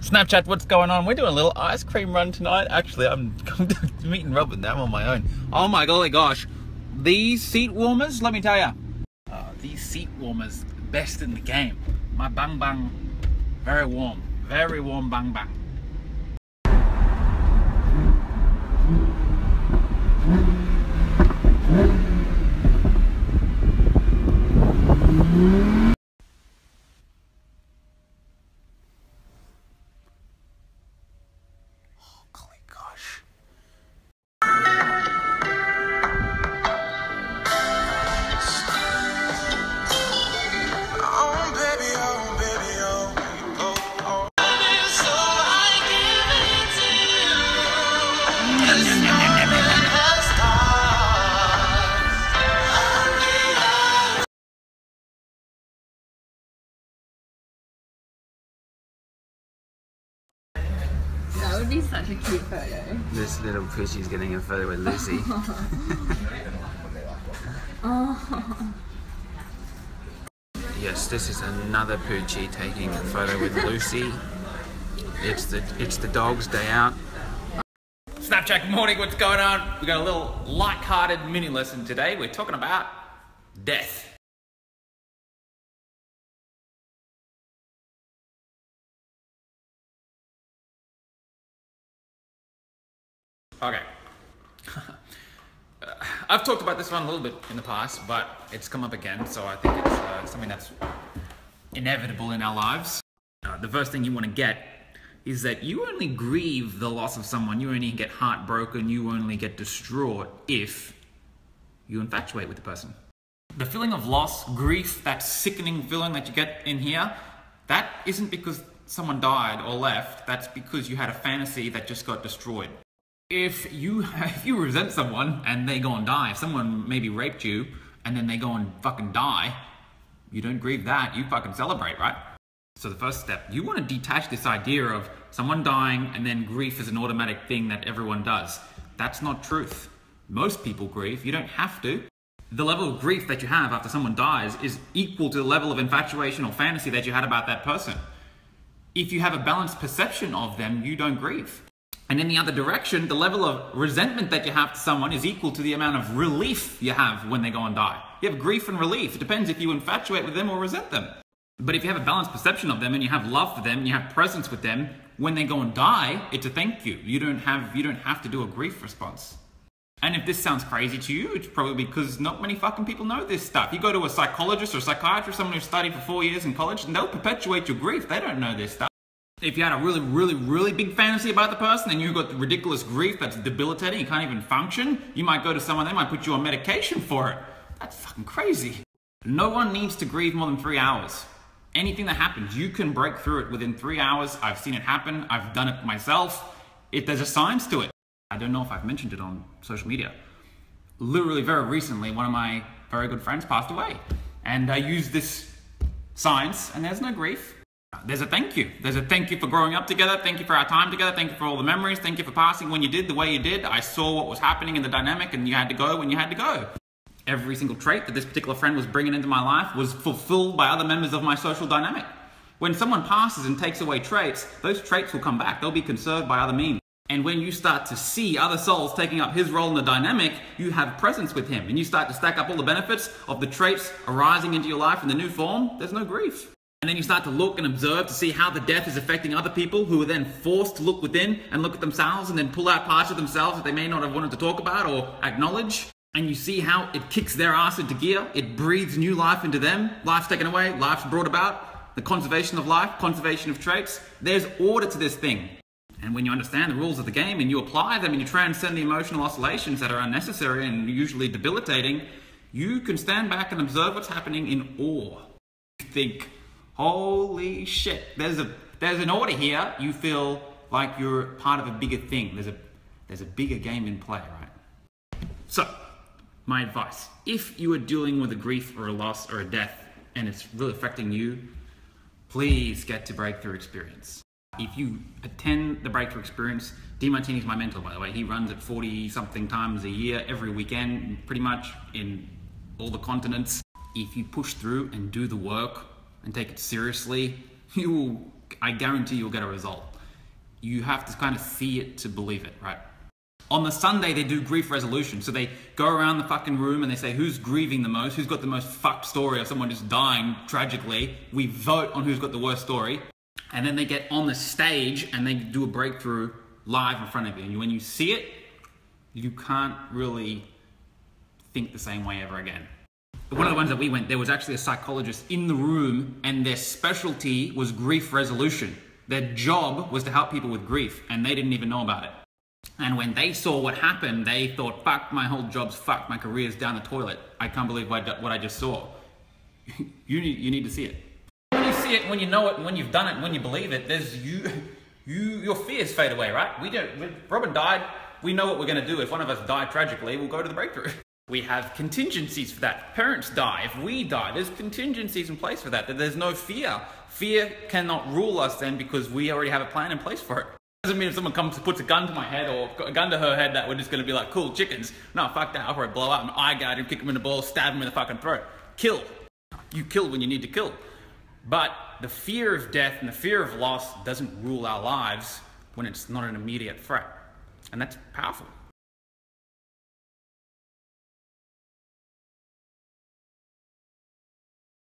Snapchat, what's going on? We're doing a little ice cream run tonight. Actually, I'm meeting Robin now on my own. Oh my golly gosh. These seat warmers, let me tell you. These seat warmers, best in the game. My bang bang, very warm bang bang. That would be such a cute photo. This little Poochie's getting a photo with Lucy. Oh. Yes, this is another Poochie taking a photo with Lucy. It's the dog's day out. Snapchat morning, what's going on? We got a little light-hearted mini lesson today. We're talking about death. Okay. I've talked about this one a little bit in the past, but it's come up again, so I think it's something that's inevitable in our lives. The first thing you want to get is that you only grieve the loss of someone, you only get heartbroken, you only get distraught if you infatuate with the person. The feeling of loss, grief, that sickening feeling that you get in here, that isn't because someone died or left, that's because you had a fantasy that just got destroyed. If you resent someone and they go and die, if someone maybe raped you and then they go and fucking die, you don't grieve that, you fucking celebrate, right? So the first step, you want to detach this idea of someone dying and then grief is an automatic thing that everyone does. That's not truth. Most people grieve, you don't have to. The level of grief that you have after someone dies is equal to the level of infatuation or fantasy that you had about that person. If you have a balanced perception of them, you don't grieve. And in the other direction, the level of resentment that you have to someone is equal to the amount of relief you have when they go and die. You have grief and relief. It depends if you infatuate with them or resent them. But if you have a balanced perception of them and you have love for them and you have presence with them, when they go and die, it's a thank you. You don't have to do a grief response. And if this sounds crazy to you, it's probably because not many fucking people know this stuff. You go to a psychologist or a psychiatrist, someone who studied for 4 years in college, and they'll perpetuate your grief. They don't know this stuff. If you had a really big fantasy about the person and you've got the ridiculous grief that's debilitating, you can't even function, you might go to someone, they might put you on medication for it. That's fucking crazy. No one needs to grieve more than 3 hours. Anything that happens, you can break through it within 3 hours. I've seen it happen. I've done it myself. There's a science to it. I don't know if I've mentioned it on social media. Literally very recently, one of my very good friends passed away. And I used this science and there's no grief. There's a thank you. There's a thank you for growing up together. Thank you for our time together. Thank you for all the memories. Thank you for passing when you did, the way you did. I saw what was happening in the dynamic and you had to go when you had to go. Every single trait that this particular friend was bringing into my life was fulfilled by other members of my social dynamic. When someone passes and takes away traits, those traits will come back. They'll be conserved by other means. And when you start to see other souls taking up his role in the dynamic, you have presence with him. And you start to stack up all the benefits of the traits arising into your life in the new form. There's no grief. And then you start to look and observe to see how the death is affecting other people who are then forced to look within and look at themselves and then pull out parts of themselves that they may not have wanted to talk about or acknowledge. And you see how it kicks their ass into gear. It breathes new life into them. Life's taken away, life's brought about. The conservation of life, conservation of traits. There's order to this thing. And when you understand the rules of the game and you apply them and you transcend the emotional oscillations that are unnecessary and usually debilitating, you can stand back and observe what's happening in awe. You think, holy shit, there's an order here. You feel like you're part of a bigger thing. There's a bigger game in play, right? So, my advice, if you are dealing with a grief or a loss or a death and it's really affecting you, please get to Breakthrough Experience. If you attend the Breakthrough Experience, Demartini's my mentor, by the way. He runs it 40-something times a year, every weekend, pretty much in all the continents. If you push through and do the work and take it seriously, you will I guarantee you'll get a result. You have to kind of see it to believe it, right? On the Sunday, they do grief resolution. So they go around the fucking room and they say, who's grieving the most? Who's got the most fucked story of someone just dying tragically? We vote on who's got the worst story. And then they get on the stage and they do a breakthrough live in front of you. And when you see it, you can't really think the same way ever again. One of the ones that we went, there was actually a psychologist in the room and their specialty was grief resolution. Their job was to help people with grief and they didn't even know about it. And when they saw what happened, they thought, fuck, my whole job's fucked, my career's down the toilet. I can't believe what I just saw. You need to see it. When you see it, when you know it, and when you've done it, and when you believe it, your fears fade away, right? When Robin died, we know what we're gonna do. If one of us died tragically, we'll go to the breakthrough. We have contingencies for that. Parents die, if we die, there's contingencies in place for that. There's no fear. Fear cannot rule us then because we already have a plan in place for it. Doesn't mean if someone comes and puts a gun to my head or a gun to her head that we're just going to be like, cool, chickens. No, fuck that. I'll probably blow out an eye guard and kick him in the balls, stab him in the fucking throat. Kill. You kill when you need to kill. But the fear of death and the fear of loss doesn't rule our lives when it's not an immediate threat. And that's powerful.